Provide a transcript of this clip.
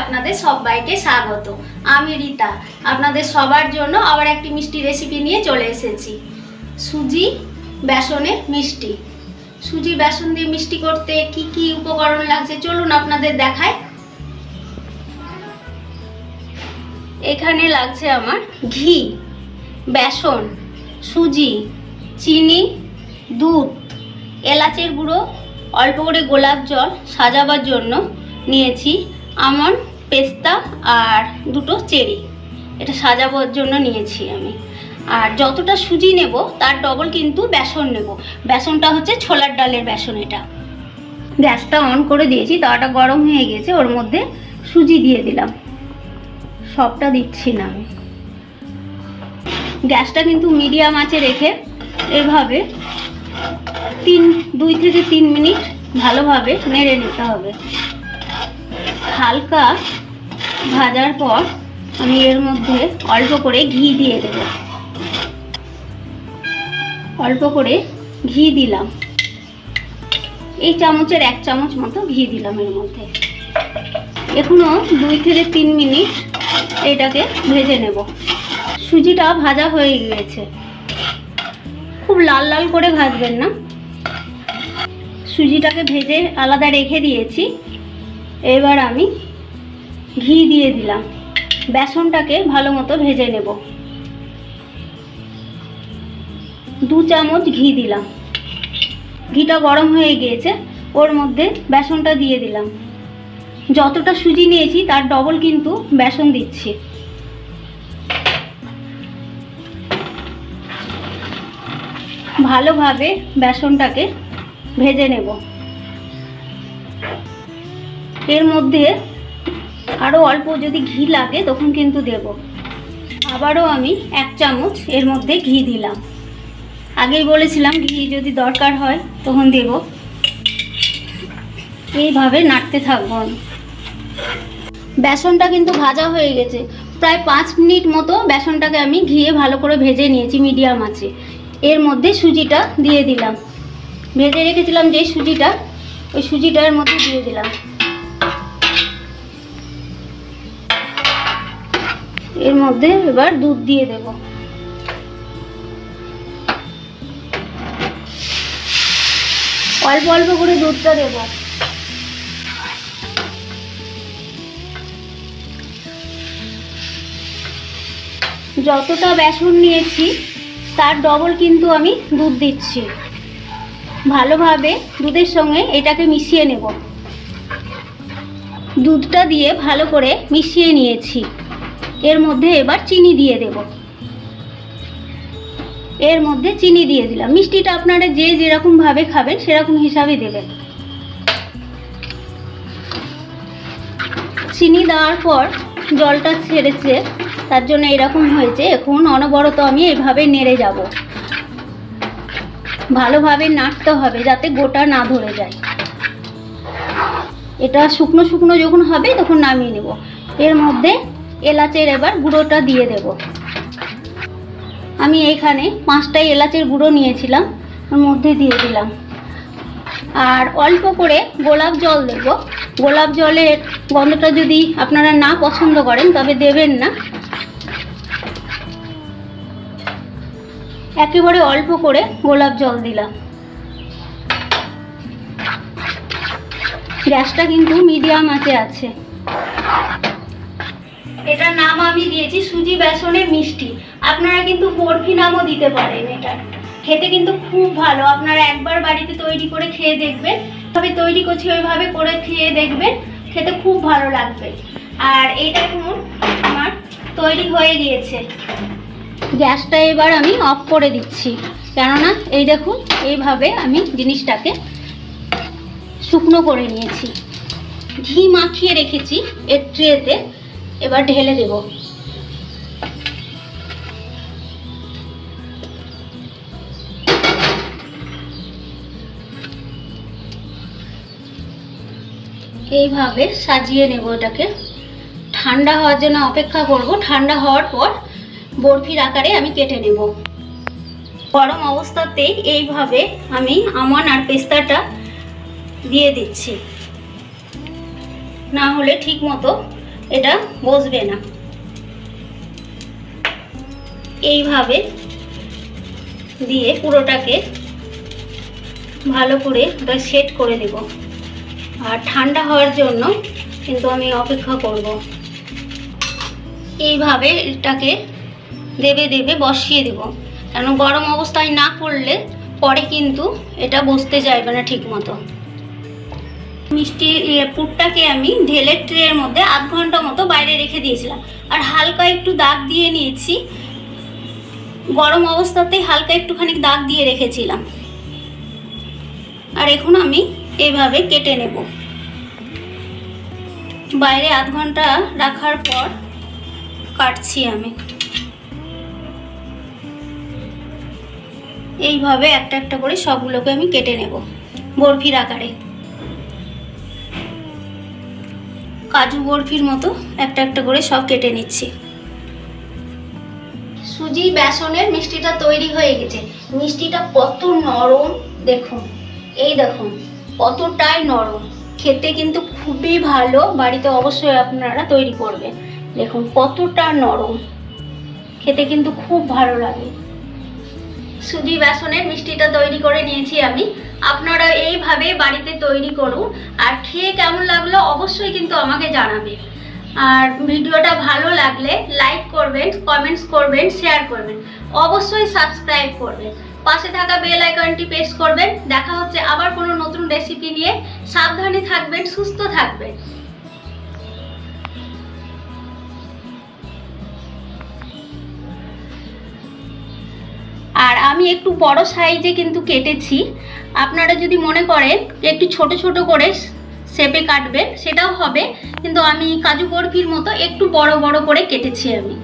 আপনাদের সবাইকে স্বাগত। আমি রীতা, আপনাদের সবার জন্য আবার একটি মিষ্টি রেসিপি নিয়ে চলে এসেছি। সুজি বেসনের মিষ্টি। সুজি বেসন দিয়ে মিষ্টি করতে কি কি উপকরণ লাগছে চলুন আপনাদের দেখাই। এখানে লাগছে আমার ঘি, বেসন, সুজি, চিনি, দুধ, এলাচের গুঁড়ো, অল্প করে গোলাপ জল, সাজাবার জন্য নিয়েছি আমন্ড, পেস্তা আর দুটো চেরি, এটা সাজাবার জন্য নিয়েছি আমি। আর যতটা সুজি নেব তার ডবল কিন্তু বেসন নেব। বেসনটা হচ্ছে ছোলার ডালের বেসন। এটা গ্যাসটা অন করে দিয়েছি, তাওয়াটা গরম হয়ে গেছে, ওর মধ্যে সুজি দিয়ে দিলাম। সবটা দিচ্ছি না আমি। গ্যাসটা কিন্তু মিডিয়াম আঁচে রেখে এভাবে 2 থেকে 3 মিনিট ভালোভাবে নেড়ে নিতে হবে। হালকা ভাজার পর আমি এর মধ্যে অল্প করে ঘি দিয়ে দেব। অল্প করে ঘি দিলাম, এই চামচের 1 চামচ মতো ঘি দিলাম এর মধ্যে। এখনো 2 থেকে 3 মিনিট এটাকে ভেজে নেব। সুজিটা ভাজা হয়ে গিয়েছে, খুব লাল লাল করে ভাজবেন না। সুজিটাকে ভেজে আলাদা রেখে দিয়েছি। এবার আমি ঘি দিয়ে দিলাম, বেসনটাকে ভালো মতো ভেজে নেব। 2 চামচ ঘি দিলাম। ঘিটা গরম হয়ে গিয়েছে, ওর মধ্যে বেসনটা দিয়ে দিলাম। যতটা সুজি নিয়েছি তার ডবল কিন্তু বেসন দিচ্ছি। ভালোভাবে বেসনটাকে ভেজে নেব। এর মধ্যে আরও অল্প যদি ঘি লাগে তখন কিন্তু দেব। আবারও আমি 1 চামচ এর মধ্যে ঘি দিলাম। আগেই বলেছিলাম ঘি যদি দরকার হয় তখন দেব। এইভাবে নাড়তে থাকবো আমি। বেসনটা কিন্তু ভাজা হয়ে গেছে, প্রায় 5 মিনিট মতো বেসনটাকে আমি ঘিয়ে ভালো করে ভেজে নিয়েছি মিডিয়াম আঁচে। এর মধ্যে সুজিটা দিয়ে দিলাম। ভেজে রেখেছিলাম যে সুজিটা, ওই সুজিটার মধ্যে দিয়ে দিলাম। এর মধ্যে এবার দুধ দিয়ে দেব। অল্প অল্প করে দুধটা দেব। যতটা বেসন নিয়েছি তার ডবল কিন্তু আমি দুধ দিচ্ছি। ভালোভাবে দুধের সঙ্গে এটাকে মিশিয়ে নেব। দুধটা দিয়ে ভালো করে মিশিয়ে নিয়েছি। এর মধ্যে এবার চিনি দিয়ে দেব। এর মধ্যে চিনি দিয়ে দিলাম। মিষ্টিটা আপনারা যে যেরকম ভাবে খাবেন সেরকম হিসাবে দেবেন। চিনি দেওয়ার পর জলটা ছেড়েছে, তার জন্য এরকম হয়েছে। এখন অনবরত আমি এইভাবে নেড়ে যাব। ভালোভাবে নাড়তে হবে যাতে গোটা না ধরে যায়। এটা শুকনো শুকনো যখন হবে তখন নামিয়ে নেব। এর মধ্যে এলাচের এবার গুঁড়োটা দিয়ে দেব। আমি এইখানে 5টা এলাচের গুঁড়ো নিয়েছিলাম, ওর মধ্যে দিয়ে দিলাম। আর অল্প করে গোলাপ জল দেব। গোলাপ জলের গন্ধটা যদি আপনারা না পছন্দ করেন তবে দেবেন না। একেবারে অল্প করে গোলাপ জল দিলাম। গ্যাসটা কিন্তু মিডিয়াম আঁচে আছে। এটার নাম আমি দিয়েছি সুজি বেসনের মিষ্টি। আপনারা কিন্তু বরফি নামও দিতে পারেন। এটা খেতে কিন্তু খুব ভালো। আপনারা একবার বাড়িতে তৈরি করে খেয়ে দেখবেন। তবে তৈরি করছি ওইভাবে করে খেয়ে দেখবেন, খেতে খুব ভালো লাগবে। আর এটা এখন আমার তৈরি হয়ে গিয়েছে। গ্যাসটা এবার আমি অফ করে দিচ্ছি, কেননা এই দেখুন এইভাবে আমি জিনিসটাকে শুকনো করে নিয়েছি। ঘি মাখিয়ে রেখেছি এর ট্রেতে, এবার ঢেলে দেব। এইভাবে সাজিয়ে নেব। এটাকে ঠান্ডা হওয়ার জন্য অপেক্ষা করব। ঠান্ডা হওয়ার পর বরফির আকারে আমি কেটে নেব। গরম অবস্থাতেই এইভাবে আমি আমন্ড আর পেস্তাটা দিয়ে দিচ্ছি, না হলে ঠিক মতো এটা বসবে না। এইভাবে দিয়ে পুরোটাকে ভালো করে ওটা সেট করে দেব। আর ঠান্ডা হওয়ার জন্য কিন্তু আমি অপেক্ষা করব। এইভাবে এটাকে দেবে দেবে বসিয়ে দেব, কারণ গরম অবস্থায় না করলে পরে কিন্তু এটা বসতে যাবে না ঠিক মতো। মিষ্টির পুরটাকে আমি ঢেলে ট্রের মধ্যে আধ ঘন্টা মতো বাইরে রেখে দিয়েছিলাম, আর হালকা একটু দাগ দিয়ে নিয়েছি। গরম অবস্থাতেই হালকা একটুখানি দাগ দিয়ে রেখেছিলাম। আর এখন আমি এইভাবে কেটে নেব। বাইরে আধ ঘন্টা রাখার পর কাটছি আমি। এইভাবে একটা একটা করে সবগুলোকে আমি কেটে নেব বরফির আকারে। কাজু বরফির মতো একটা একটা করে সব কেটে নিচ্ছি। সুজি বেসনের মিষ্টিটা তৈরি হয়ে গেছে। মিষ্টিটা কত নরম দেখুন, এই দেখুন কতটাই নরম, খেতে কিন্তু খুবই ভালো। বাড়িতে অবশ্যই আপনারা তৈরি করবেন। দেখুন কতটা নরম, খেতে কিন্তু খুব ভালো লাগে। সুজি বেসনের মিষ্টিটা তৈরি করে নিয়েছি আমি। আপনারা এইভাবে বাড়িতে তৈরি করুন, আর খেয়ে কেমন লাগলো অবশ্যই কিন্তু আমাকে জানাবেন। আর ভিডিওটা ভালো লাগলে লাইক করবেন, কমেন্টস করবেন, শেয়ার করবেন, অবশ্যই সাবস্ক্রাইব করবেন, পাশে থাকা বেল আইকনটি প্রেস করবেন। দেখা হচ্ছে আবার কোনো নতুন রেসিপি নিয়ে। সাবধানে থাকবেন, সুস্থ থাকবেন। আর আমি একটু বড় সাইজে কিন্তু কেটেছি। আপনারা যদি মনে করেন যে একটু ছোট ছোট করে শেপে কাটবেন সেটাও হবে, কিন্তু আমি কাজু বরফির মতো একটু বড় বড় করে কেটেছি আমি।